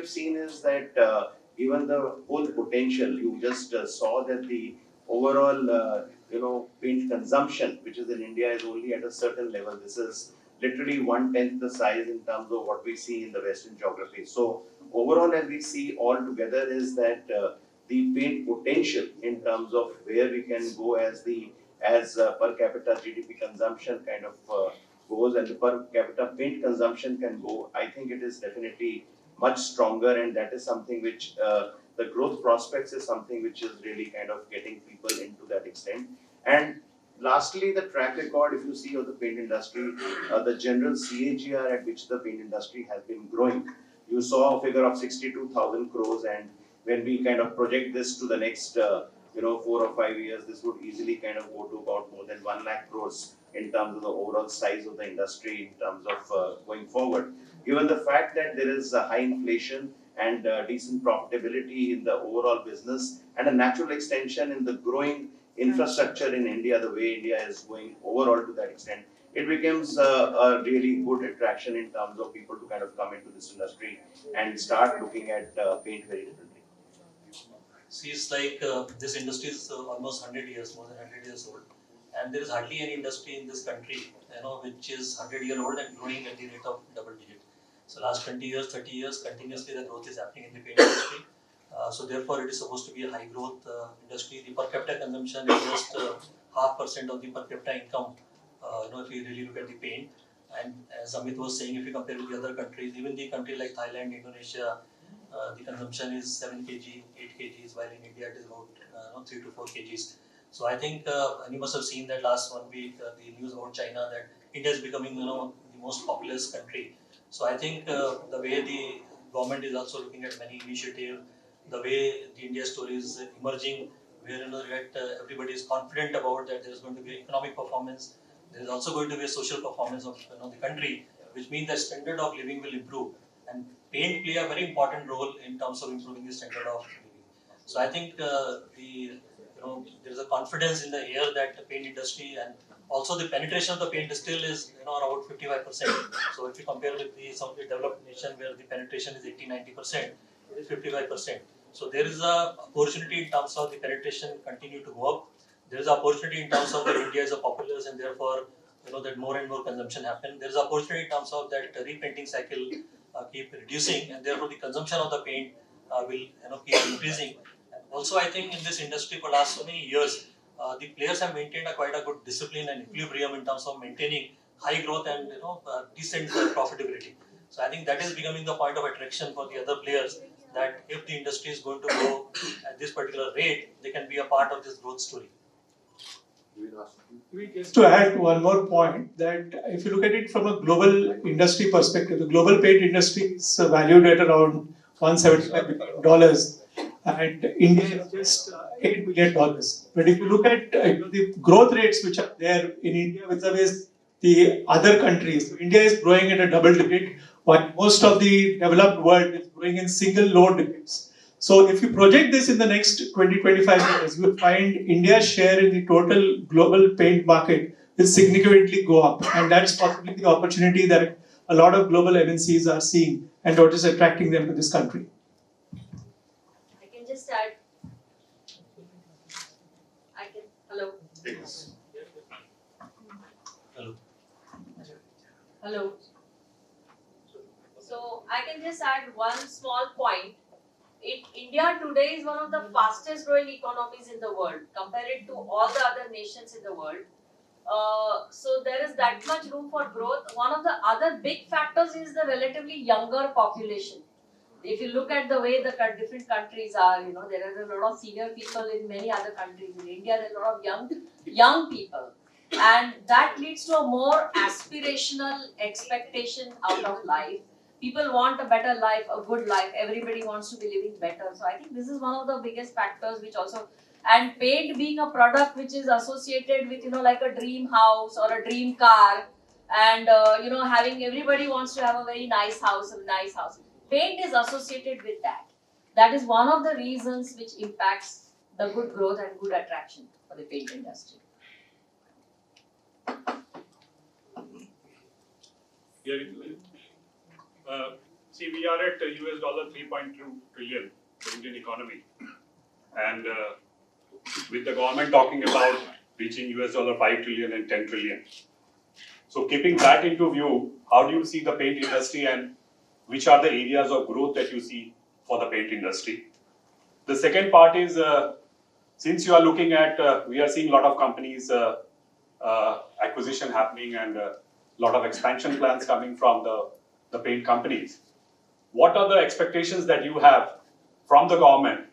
have seen is that given the whole potential, you just saw that the overall paint consumption, which is in India, is only at a certain level. This is literally 1/10 the size in terms of what we see in the Western geography. So overall, as we see all together, is that the paint potential in terms of where we can go as per capita GDP consumption kind of goes, and the per capita paint consumption can go. I think it is definitely much stronger, and that is something which the growth prospects is something which is really kind of getting people into that extent. And lastly, the track record, if you see of the paint industry, the general CAGR at which the paint industry has been growing, you saw a figure of 62,000 crores, and when we kind of project this to the next 4 or 5 years, this would easily kind of go to about more than 1 lakh crores in terms of the overall size of the industry in terms of going forward. Given the fact that there is a high inflation and decent profitability in the overall business and a natural extension in the growing infrastructure in India, the way India is going overall to that extent, it becomes a really good attraction in terms of people to kind of come into this industry and start looking at paint very differently. See, it's like this industry is almost 100 years, more than 100 years old, and there is hardly any industry in this country, which is 100-year old and growing at the rate of double digit. So last 20 years, 30 years, continuously the growth is happening in the paint industry. So therefore, it is supposed to be a high growth industry. The per capita consumption is just 0.5% of the per capita income. If you really look at the paint, and as Amit was saying, if you compare with the other countries, even the country like Thailand, Indonesia, the consumption is 7 kg, 8 kgs, while in India it is about 3 to 4 kgs. So I think, and you must have seen that last 1 week, the news about China, that India is becoming the most populous country. So I think the way the government is also looking at many initiatives, the way the India story is emerging, where everybody is confident about that there is going to be economic performance, there is also going to be a social performance of the country, which means that standard of living will improve, and paint play a very important role in terms of improving the standard of living. So I think there is a confidence in the air that the paint industry, and also the penetration of the paint still is about 55%. So if you compare with some of the developed nation where the penetration is 80-90%, it is 55%. So there is a opportunity in terms of the penetration continue to go up. There is an opportunity in terms of that India is a populous, and therefore that more and more consumption happen. There is an opportunity in terms of that repainting cycle keep reducing, and therefore the consumption of the paint will keep increasing. And also, I think in this industry for last so many years, the players have maintained quite a good discipline and equilibrium in terms of maintaining high growth and decent profitability. So I think that is becoming the point of attraction for the other players, that if the industry is going to go at this particular rate, they can be a part of this growth story. Just to add one more point, that if you look at it from a global industry perspective, the global paint industry is valued at around $175 billion, and India is just $8 billion. But if you look at the growth rates which are there in India vis-a-vis the other countries, India is growing at a double digit, while most of the developed world is growing in single low digits. So if you project this in the next 20-25 years, you will find India's share in the total global paint market will significantly go up. And that's possibly the opportunity that a lot of global MNCs are seeing, and what is attracting them to this country. I can just add. Hello. Yes. Hello. Hello. So I can just add one small point. India today is one of the fastest growing economies in the world. Compare it to all the other nations in the world. So there is that much room for growth. One of the other big factors is the relatively younger population. If you look at the way the different countries are, there are a lot of senior people in many other countries. In India, there are a lot of young people. And that leads to a more aspirational expectation out of life. People want a better life, a good life. Everybody wants to be living better. So I think this is one of the biggest factors which also, and paint being a product which is associated with, like a dream house or a dream car, and, having, everybody wants to have a very nice house, Paint is associated with that. That is one of the reasons which impacts the good growth and good attraction for the paint industry. See, we are at US dollar 3.2 trillion, the Indian economy. And with the government talking about reaching US dollar 5 trillion and 10 trillion. So keeping that into view, how do you see the paint industry and which are the areas of growth that you see for the paint industry? The second part is, since you are looking at, we are seeing a lot of companies acquisition happening and a lot of expansion plans coming from the paint companies. What are the expectations that you have from the government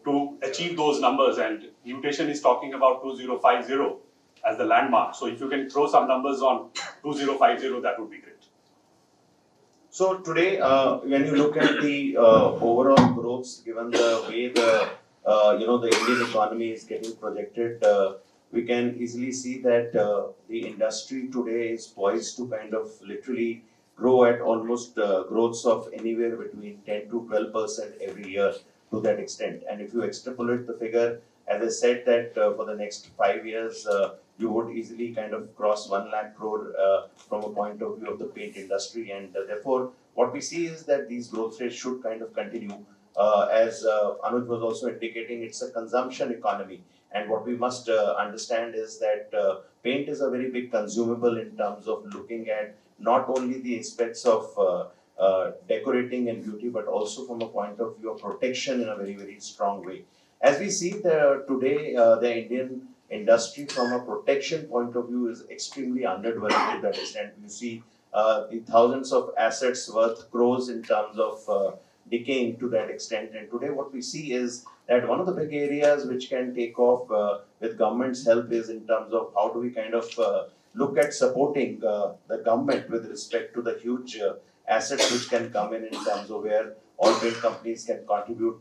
to achieve those numbers? And Nutation is talking about 2050 as the landmark. So if you can throw some numbers on 2050, that would be great. So today, when you look at the overall growth, given the way the Indian economy is getting projected, we can easily see that the industry today is poised to kind of literally grow at almost growths of anywhere between 10 to 12% every year to that extent. And if you extrapolate the figure, as I said, that for the next 5 years, you would easily kind of cross 1 lakh crore from a point of view of the paint industry. And therefore, what we see is that these growth rates should kind of continue. As Anuj was also indicating, it's a consumption economy. And what we must understand is that paint is a very big consumable in terms of looking at not only the aspects of decorating and beauty, but also from a point of view of protection in a very, very strong way. As we see today, the Indian industry from a protection point of view is extremely underdeveloped to that extent. You see the thousands of assets worth crores in terms of decaying to that extent. And today what we see is that one of the big areas which can take off with government's help is in terms of how do we kind of look at supporting the government with respect to the huge assets which can come in terms of where all paint companies can contribute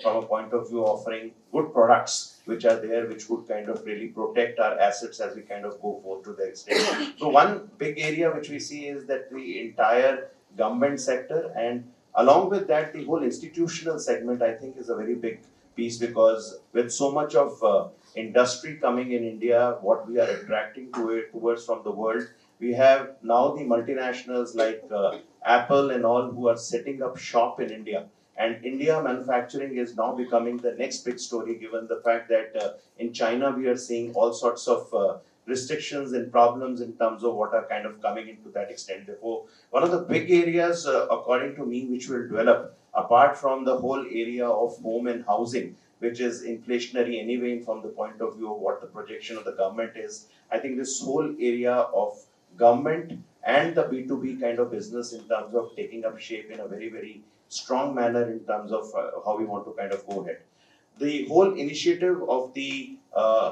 from a point of view offering good products which are there, which would kind of really protect our assets as we kind of go forward to the extent. So one big area which we see is that the entire government sector, and along with that the whole institutional segment, I think is a very big piece, because with so much of industry coming in India, what we are attracting towards from the world, we have now the multinationals like Apple and all who are setting up shop in India. And India manufacturing is now becoming the next big story, given the fact that in China we are seeing all sorts of restrictions and problems in terms of what are kind of coming into that extent. Therefore, one of the big areas, according to me, which will develop apart from the whole area of home and housing, which is inflationary anyway from the point of view of what the projection of the government is, I think this whole area of government and the B2B kind of business in terms of taking up shape in a very, very strong manner in terms of how we want to kind of go ahead. The whole initiative of the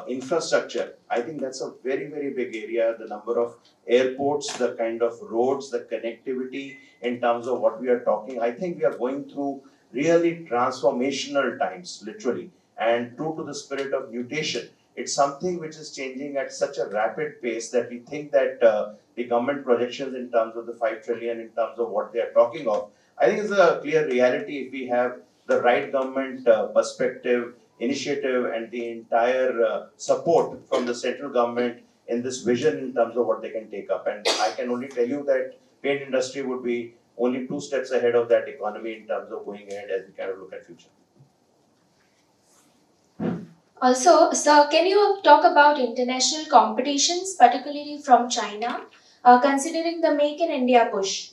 infrastructure, I think that's a very, very big area. The number of airports, the kind of roads, the connectivity in terms of what we are talking, I think we are going through really transformational times, literally. And true to the spirit of Nutation, it's something which is changing at such a rapid pace that we think that the government projections in terms of the 5 trillion, in terms of what they are talking of, I think is a clear reality if we have the right government perspective, initiative, and the entire support from the central government in this vision in terms of what they can take up. And I can only tell you that paint industry would be only 2 steps ahead of that economy in terms of going ahead as we kind of look at future. Also, sir, can you talk about international competitions, particularly from China, considering the Make in India push?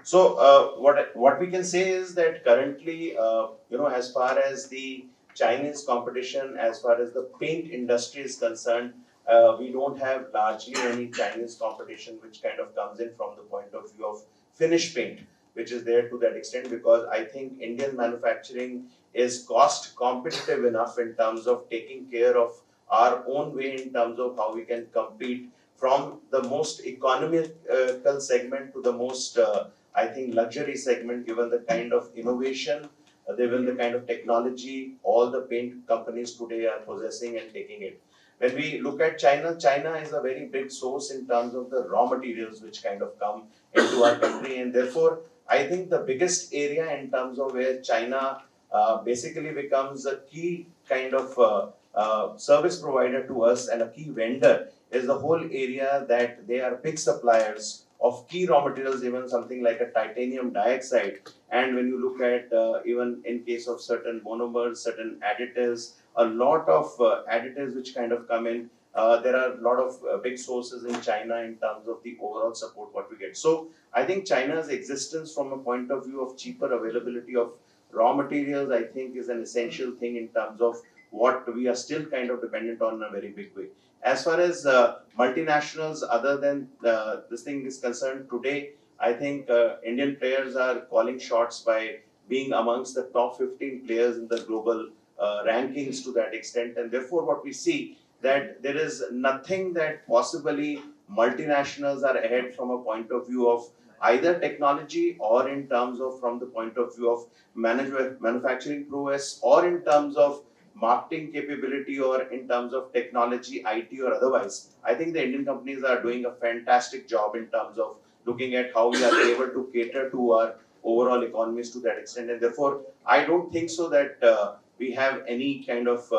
So what we can say is that currently, as far as the Chinese competition, as far as the paint industry is concerned, we don't have largely any Chinese competition which kind of comes in from the point of view of finished paint, which is there to that extent, because I think Indian manufacturing is cost competitive enough in terms of taking care of our own way in terms of how we can compete from the most economical segment to the most I think luxury segment, given the kind of innovation, given the kind of technology all the paint companies today are possessing and taking it. When we look at China, China is a very big source in terms of the raw materials which kind of come into our country, and therefore I think the biggest area in terms of where China basically becomes a key kind of service provider to us and a key vendor is the whole area that they are big suppliers of key raw materials, even something like a titanium dioxide. And when you look at even in case of certain monomers, certain additives, a lot of additives which kind of come in. There are a lot of big sources in China in terms of the overall support what we get. So I think China's existence from a point of view of cheaper availability of raw materials, I think is an essential thing in terms of what we are still kind of dependent on in a very big way. As far as multinationals, other than this thing is concerned, today I think Indian players are calling shots by being amongst the top 15 players in the global rankings to that extent, and therefore what we see that there is nothing that possibly multinationals are ahead from a point of view of either technology or in terms of from the point of view of manufacturing prowess or in terms of marketing capability or in terms of technology, IT or otherwise. I think the Indian companies are doing a fantastic job in terms of looking at how we are able to cater to our overall economies to that extent, and therefore I don't think so that we have any kind of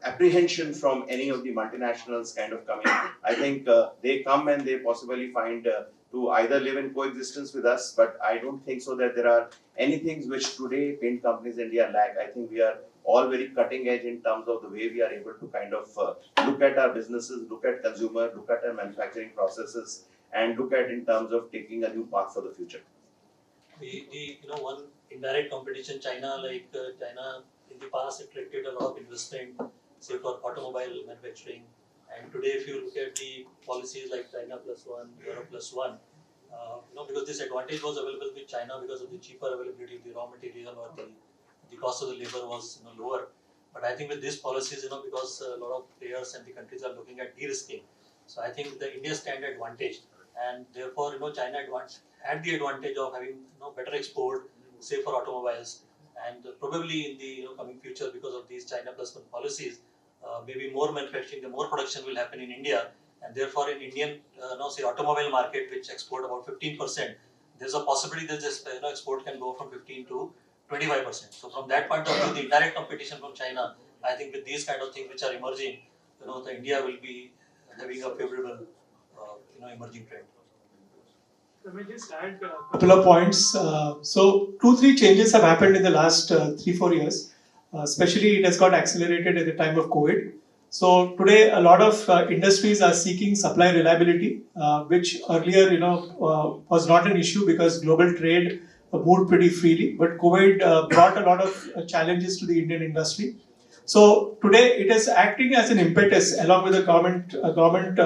apprehension from any of the multinationals kind of coming. I think they come and they possibly find to either live in coexistence with us, but I don't think so that there are any things which today paint companies in India lack. I think we are all very cutting edge in terms of the way we are able to kind of look at our businesses, look at consumer, look at our manufacturing processes, and look at in terms of taking a new path for the future. The one indirect competition, China, China in the past attracted a lot of investment, say for automobile manufacturing. And today, if you look at the policies like China plus one, Europe plus one, because this advantage was available with China because of the cheaper availability of the raw material or the cost of the labor was lower. But I think with these policies, because a lot of players and the countries are looking at de-risking, so I think the India stand advantage, and therefore China had the advantage of having better export, say for automobiles, and probably in the coming future because of these China plus one policies, maybe more manufacturing, the more production will happen in India, and therefore in Indian say automobile market which export about 15%, there's a possibility that this export can go from 15 to 25%. So from that point of view, the indirect competition from China, I think with these kind of things which are emerging, the India will be having a favorable emerging trend. Let me just add a couple of points. So 2-3 changes have happened in the last 3-4 years. Especially it has got accelerated at the time of COVID. So today a lot of industries are seeking supply reliability, which earlier was not an issue because global trade moved pretty freely. But COVID brought a lot of challenges to the Indian industry. So today it is acting as an impetus along with the government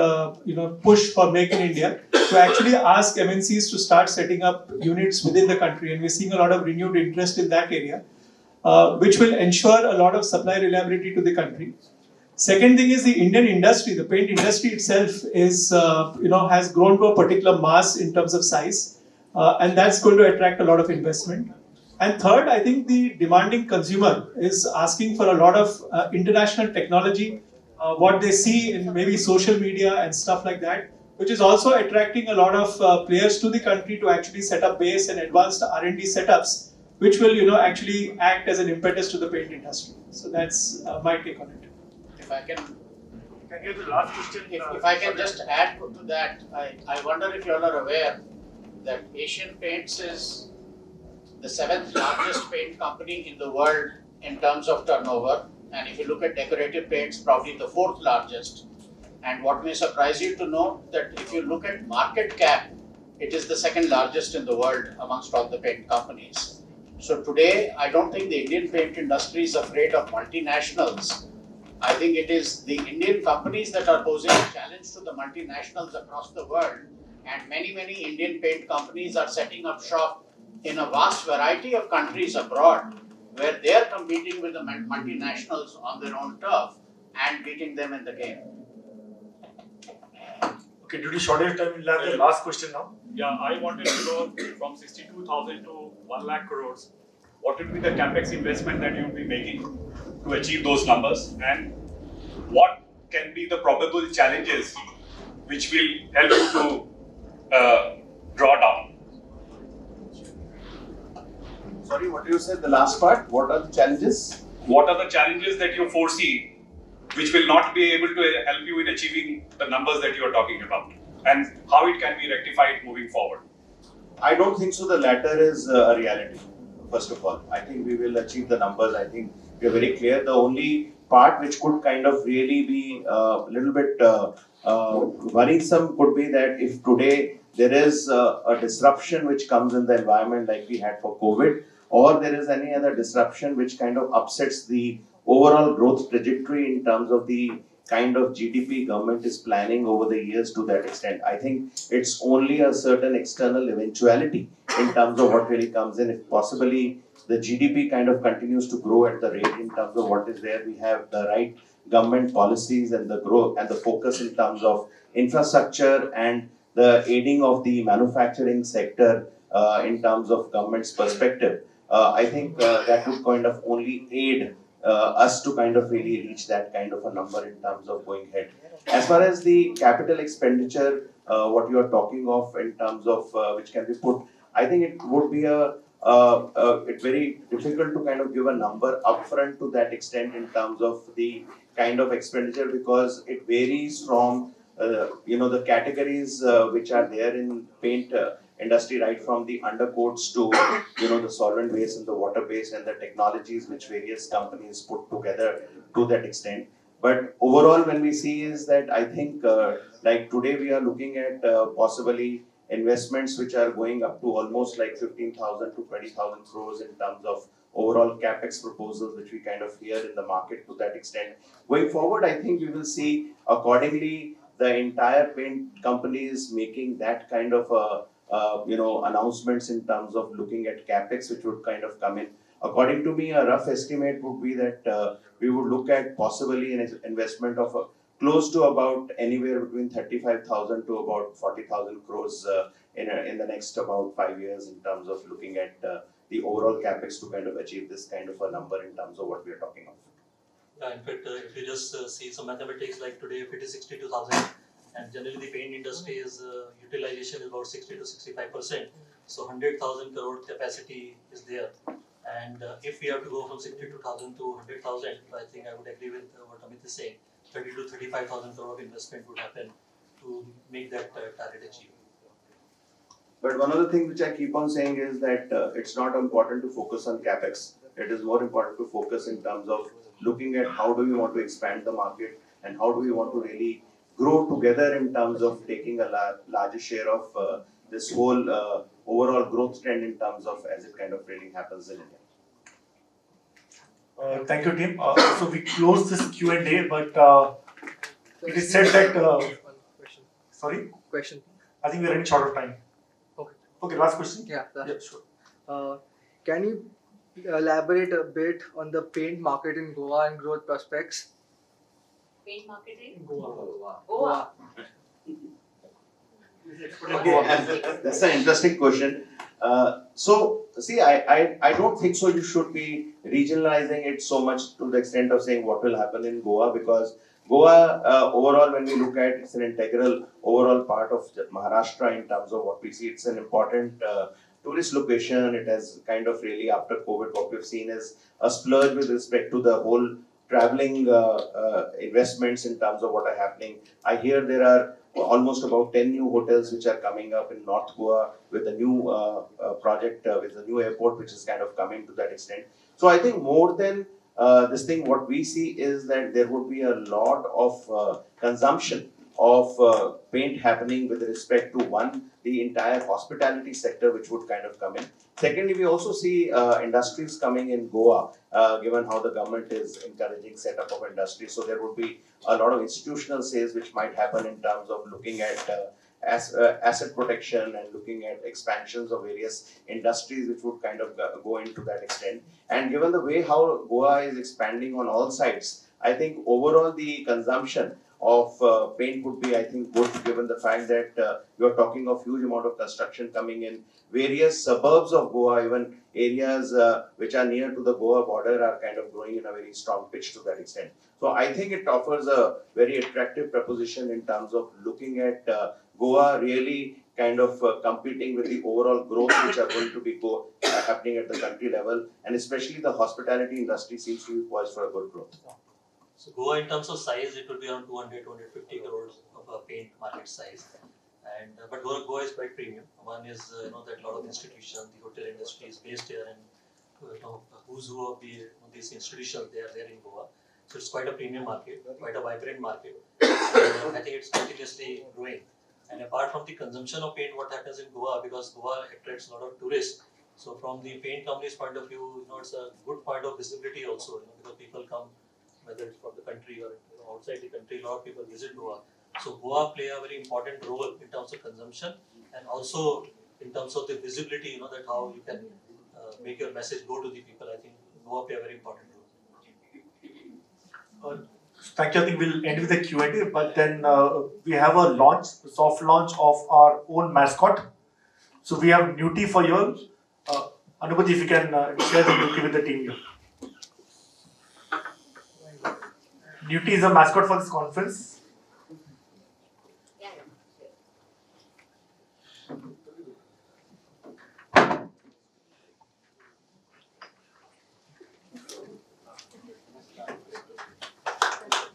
push for Make in India to actually ask MNCs to start setting up units within the country, and we're seeing a lot of renewed interest in that area, which will ensure a lot of supply reliability to the country. Second thing is the Indian industry, the paint industry itself is has grown to a particular mass in terms of size, and that's going to attract a lot of investment. And third, I think the demanding consumer is asking for a lot of international technology, what they see in maybe social media and stuff like that, which is also attracting a lot of players to the country to actually set up base and advanced R&D setups, which will actually act as an impetus to the paint industry. So that's my take on it. If I can get the last question. if I can just add to that, I wonder if you all are aware that Asian Paints is the 7th largest paint company in the world in terms of turnover, and if you look at decorative paints, probably the 4th largest. And what may surprise you to know that if you look at market cap, it is the 2nd largest in the world amongst all the paint companies. So today, I don't think the Indian paint industry is afraid of multinationals. I think it is the Indian companies that are posing a challenge to the multinationals across the world, and many Indian paint companies are setting up shop in a vast variety of countries abroad, where they are competing with the multinationals on their own turf and beating them in the game. Okay, due to shortage time, we'll have the last question now. Yeah, I wanted to know from 62,000 to 1 lakh crores, what will be the capex investment that you will be making to achieve those numbers, and what can be the probable challenges which will help you to draw down? Sorry, what you said, the last part? What are the challenges? What are the challenges that you foresee which will not be able to help you in achieving the numbers that you are talking about? and how it can be rectified moving forward? I don't think so. The latter is a reality. First of all, I think we will achieve the numbers. I think we are very clear. The only part which could kind of really be a little bit worrisome could be that if today there is a disruption which comes in the environment like we had for COVID, or there is any other disruption which kind of upsets the overall growth trajectory in terms of the kind of GDP government is planning over the years to that extent. I think it's only a certain external eventuality in terms of what really comes in. If possibly the GDP kind of continues to grow at the rate in terms of what is there, we have the right government policies and the growth and the focus in terms of infrastructure and the aiding of the manufacturing sector in terms of government's perspective. I think that would kind of only aid us to kind of really reach that kind of a number in terms of going ahead. As far as the capital expenditure, what you are talking of in terms of which can be put, I think it would be it's very difficult to kind of give a number upfront to that extent in terms of the kind of expenditure because it varies from the categories which are there in paint industry, right from the undercoats to the solvent base and the water base and the technologies which various companies put together to that extent. But overall, when we see is that I think like today we are looking at possibly investments which are going up to almost like 15,000 to 20,000 crores in terms of overall capex proposals which we kind of hear in the market to that extent. Going forward, I think we will see accordingly the entire paint companies making that kind of announcements in terms of looking at capex which would kind of come in. According to me, a rough estimate would be that we would look at possibly an investment of close to about anywhere between 35,000 to about 40,000 crores in the next about 5 years in terms of looking at the overall capex to kind of achieve this kind of a number in terms of what we are talking of. Yeah, in fact, if you just see some mathematics like today, if it is 62,000, and generally the paint industry is utilization is about 60 to 65%. So 100,000 crore capacity is there. And if we have to go from 62,000 to 100,000, I think I would agree with what Amit is saying. 30 to 35,000 crore of investment would happen to make that target achieved. But one of the things which I keep on saying is that it's not important to focus on capex. It is more important to focus in terms of looking at how do we want to expand the market and how do we want to really grow together in terms of taking a larger share of this whole overall growth trend in terms of as it kind of really happens in India. Thank you, team. So we close this Q&A, but it is said that. One question. Sorry? Question. I think we are running short of time. Okay. Okay, last question? Yeah. Yeah, sure. Can you elaborate a bit on the paint market in Goa and growth prospects? Paint marketing? Goa. Goa. Okay, that's an interesting question. So, see, I don't think so. You should be regionalizing it so much to the extent of saying what will happen in Goa because Goa, overall, when we look at it's an integral overall part of Maharashtra in terms of what we see. It's an important tourist location. It has kind of really after COVID, what we've seen is a splurge with respect to the whole traveling investments in terms of what are happening. I hear there are almost about 10 new hotels which are coming up in North Goa with a new project with a new airport which is kind of coming to that extent. So I think more than this thing, what we see is that there would be a lot of consumption of paint happening with respect to one, the entire hospitality sector which would kind of come in. Secondly, we also see industries coming in Goa, given how the government is encouraging setup of industries. So there would be a lot of institutional sales which might happen in terms of looking at asset protection and looking at expansions of various industries which would kind of go into that extent. And given the way how Goa is expanding on all sides, I think overall the consumption of paint would be, I think, good given the fact that you are talking of huge amount of construction coming in various suburbs of Goa, even areas which are near to the Goa border are kind of growing in a very strong pitch to that extent. So I think it offers a very attractive proposition in terms of looking at Goa really kind of competing with the overall growth which are going to be happening at the country level, and especially the hospitality industry seems to be poised for a good growth. So Goa in terms of size, it will be around 200, 250 crores of a paint market size. And but Goa is quite premium. One is that a lot of institutions, the hotel industry is based here, and who's who of these institutions they are there in Goa. So it's quite a premium market, quite a vibrant market. And I think it's continuously growing. And apart from the consumption of paint, what happens in Goa, because Goa attracts a lot of tourists. So from the paint company's point of view, it's a good point of visibility also, because people come, whether it's from the country or outside the country, a lot of people visit Goa. So Goa play a very important role in terms of consumption and also in terms of the visibility, that how you can make your message go to the people. I think Goa play a very important role. Thank you. I think we'll end with the Q&A, but then we have a launch, soft launch of our own mascot. So we have Nuti for you all. Anubhaji, if you can share the Nuti with the team here. Nuti is a mascot for this conference.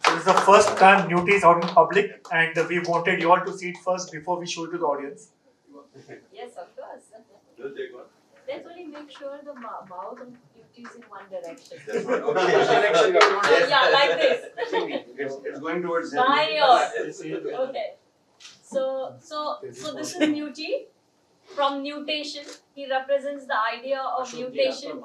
This is the first time Nuti is out in public, and we wanted you all to see it first before we show it to the audience. Yes, of course. You'll take one. Let's only make sure the mouth of Nuti is in one direction. That's what, okay. Oh, yeah, like this. It's going towards him. My ear. Okay. So this is Nuti from Nutation. He represents the idea of mutation.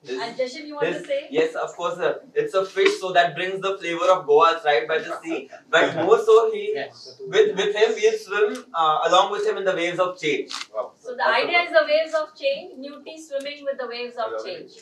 And Jashan, you want to say? Yes, of course. It's a fish, so that brings the flavor of Goa right by the sea. But more so, with him, we'll swim along with him in the waves of change. Wow. So the idea is the waves of change. Nuti swimming with the waves of change.